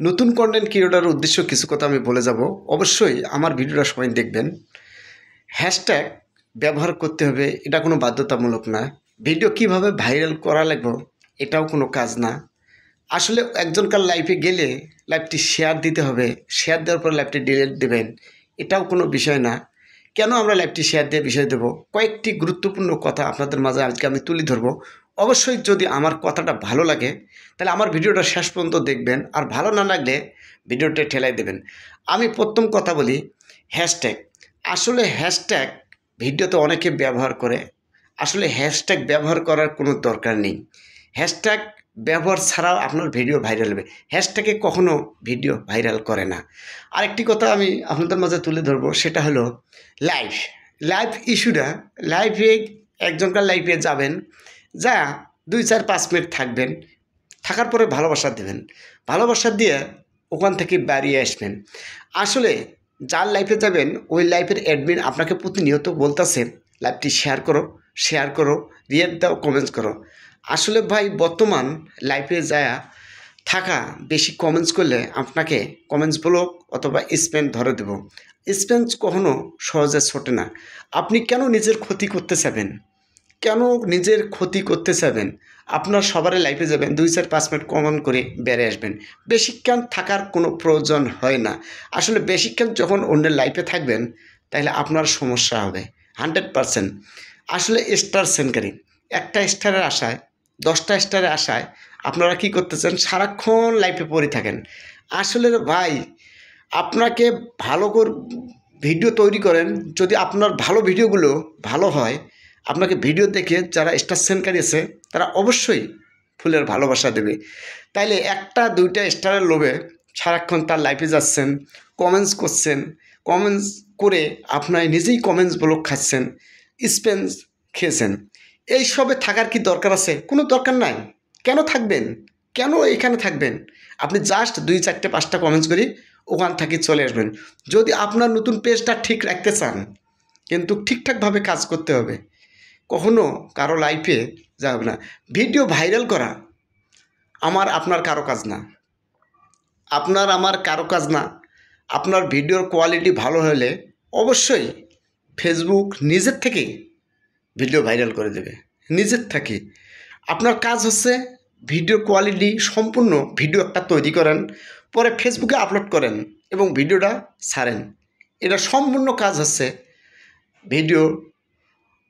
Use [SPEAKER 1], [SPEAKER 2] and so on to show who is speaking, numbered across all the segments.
[SPEAKER 1] নতুন কন্টেন্ট ক্রিয়েটরের উদ্দেশ্য কিছু কথা আমি বলে যাব। অবশ্যই আমার ভিডিওটা সবাই দেখবেন। হ্যাশট্যাগ ব্যবহার করতে হবে, এটা কোনো বাধ্যতামূলক না। ভিডিও কিভাবে ভাইরাল করা লাগবে এটাও কোনো কাজ না। আসলে একজনকার লাইফে গেলে লাইভটি শেয়ার দিতে হবে, শেয়ার দেওয়ার পর লাইভটি ডিলিট দেবেন, এটাও কোনো বিষয় না। কেন আমরা লাইভটি শেয়ার দিয়ে বিষয় দেব, কয়েকটি গুরুত্বপূর্ণ কথা আপনাদের মাঝে আজকে আমি তুলে ধরবো। অবশ্যই যদি আমার কথাটা ভালো লাগে তাহলে আমার ভিডিওটা শেষ পর্যন্ত দেখবেন, আর ভালো না লাগলে ভিডিওটা ঠেলাই দেবেন। আমি প্রথম কথা বলি, হ্যাশট্যাগ। আসলে হ্যাশট্যাগ ভিডিওতে অনেকে ব্যবহার করে, আসলে হ্যাশট্যাগ ব্যবহার করার কোনো দরকার নেই। হ্যাশট্যাগ ব্যবহার ছাড়াও আপনার ভিডিও ভাইরাল হবে, হ্যাশট্যাগে কখনো ভিডিও ভাইরাল করে না। আরেকটি কথা আমি আপনাদের মাঝে তুলে ধরবো, সেটা হলো লাইভ ইস্যুটা। লাইভে একজনকার লাইভে যাবেন, যা 2-4-5 মিনিট থাকবেন, থাকার পরে ভালোবাসা দেবেন, ভালোবাসা দিয়ে ওখান থেকে বেরিয়ে আসবেন। আসলে যার লাইফে যাবেন ওই লাইফের অ্যাডমিন আপনাকে প্রতিনিয়ত বলতেছে লাইভটি শেয়ার করো, রিয়েক্ট দাও, কমেন্টস করো। আসলে ভাই বর্তমান লাইফে যায় থাকা বেশি কমেন্টস করলে আপনাকে কমেন্টস ব্লক অথবা স্প্যাম ধরে দেব। স্প্যাম কখনো সহজে ছোটে না। আপনি কেন নিজের ক্ষতি করতে চাবেন? আপনার সবার লাইফে যাবেন, 2-4-5 মিনিট কমেন্ট করে বেড়ে আসবেন। বেশিক্ষণ থাকার কোনো প্রয়োজন হয় না। আসলে বেশিক্ষণ যখন অন্যের লাইফে থাকবেন তাহলে আপনার সমস্যা হবে 100%। আসলে স্টার সেনকারী, একটা স্টারের আশায় 10টা স্টারের আশায় আপনারা কি করতেছেন, সারাক্ষণ লাইফে পড়ে থাকেন। আসলে ভাই আপনাকে ভালো করে ভিডিও তৈরি করেন, যদি আপনার ভালো ভিডিওগুলো ভালো হয়, আপনাকে ভিডিও দেখে যারা স্টার সেনকারী আছে তারা অবশ্যই ফুলের ভালোবাসা দেবে। তাইলে 1-2টা স্টারের লোভে সারাক্ষণ তার লাইফে যাচ্ছেন, কমেন্টস করছেন, কমেন্টস করে আপনার নিজেই কমেন্টস ব্লক খাচ্ছেন, স্প্যাম খেয়েছেন। এইসবে থাকার কি দরকার আছে? কোনো দরকার নাই। কেন থাকবেন? কেন এখানে থাকবেন? আপনি জাস্ট 2-4-5টা কমেন্টস করি ওখান থেকে চলে আসবেন। যদি আপনার নতুন পেজটা ঠিক রাখতে চান, কিন্তু ঠিকঠাকভাবে কাজ করতে হবে, কখনো কারো লাইফে যাবে না। ভিডিও ভাইরাল করা আপনার কারো কাজ না, আমার কারো কাজ না। আপনার ভিডিওর কোয়ালিটি ভালো হলে অবশ্যই ফেসবুক নিজের থেকেই ভিডিও ভাইরাল করে দেবে, নিজের থেকে। আপনার কাজ হচ্ছে ভিডিও কোয়ালিটি সম্পূর্ণ ভিডিও একটা তৈরি করেন, পরে ফেসবুকে আপলোড করেন এবং ভিডিওটা ছাড়েন। এটা সম্পূর্ণ কাজ হচ্ছে ভিডিও।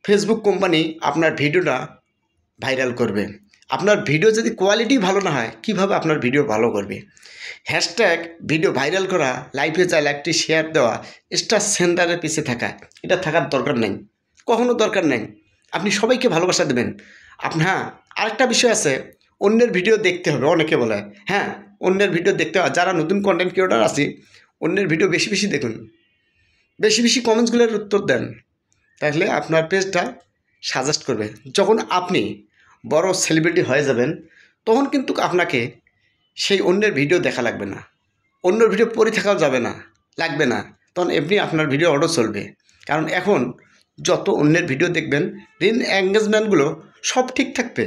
[SPEAKER 1] ফেসবুক কোম্পানি আপনার ভিডিওটা ভাইরাল করবে। আপনার ভিডিও যদি কোয়ালিটি ভালো না হয়, কিভাবে আপনার ভিডিও ভালো করবে? হ্যাশট্যাগ ভিডিও ভাইরাল করা, লাইভে যায় লাইভটি শেয়ার দেওয়া, স্টার সেন্টারের পিছিয়ে থাকা, এটা থাকার দরকার নেই, কখনো দরকার নেই। আপনি সবাইকে ভালোবাসা দেবেন। হ্যাঁ, আরেকটা বিষয় আছে, অন্যের ভিডিও দেখতে হবে। অনেকে বলে হ্যাঁ অন্যের ভিডিও দেখতে হয়। যারা নতুন কন্টেন্ট ক্রিয়েটর আছে অন্যের ভিডিও বেশি বেশি দেখুন, বেশি বেশি কমেন্টসগুলোর উত্তর দেন, তাহলে আপনার পেজটা সাজেস্ট করবে। যখন আপনি বড় সেলিব্রিটি হয়ে যাবেন তখন কিন্তু আপনাকে সেই অন্যের ভিডিও দেখা লাগবে না, অন্যের ভিডিও পড়ে থাকাও লাগবে না। তখন এমনি আপনার ভিডিও অটো চলবে। কারণ এখন যত অন্যের ভিডিও দেখবেন, এঙ্গেজমেন্টগুলো সব ঠিক থাকবে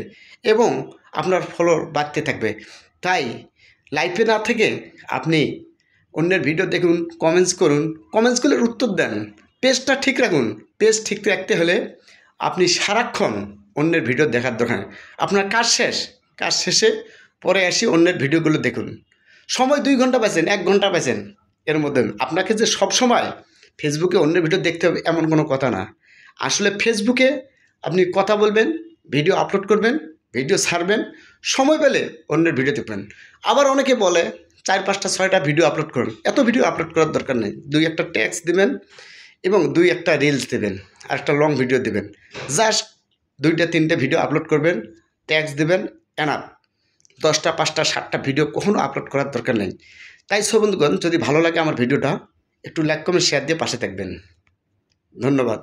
[SPEAKER 1] এবং আপনার ফলোয়ার বাড়তে থাকবে। তাই লাইফে না থেকে আপনি অন্যের ভিডিও দেখুন, কমেন্টস করুন, কমেন্টসগুলোর উত্তর দেন, পেজটা ঠিক রাখুন। পেজ ঠিক রাখতে হলে আপনি সারাক্ষণ অন্যের ভিডিও দেখার দরকার। আপনার কাজ শেষে পরে আসি অন্যের ভিডিওগুলো দেখুন। সময় 2 ঘন্টা পাচ্ছেন, 1 ঘন্টা পাচ্ছেন, এর মধ্যে আপনাকে যে সব সময় ফেসবুকে অন্যের ভিডিও দেখতে হবে এমন কোনো কথা না। আসলে ফেসবুকে আপনি কথা বলবেন, ভিডিও আপলোড করবেন, ভিডিও ছাড়বেন, সময় পেলে অন্যের ভিডিও দেখবেন। আবার অনেকে বলে 4-5টা-6টা ভিডিও আপলোড করুন। এত ভিডিও আপলোড করার দরকার নেই। 2-1টা ট্যাক্স দেবেন এবং 2-1টা রিলস দেবেন, আর একটা লং ভিডিও দেবেন। জাস্ট 2-3টে ভিডিও আপলোড করবেন, ট্যাক্স দেবেন, এনাফ। 10টা, 5টা, 7টা ভিডিও কখনো আপলোড করার দরকার নেই। তাই বন্ধুগণ, যদি ভালো লাগে আমার ভিডিওটা একটু লাইক, কমেন্ট, শেয়ার দিয়ে পাশে থাকবেন। ধন্যবাদ।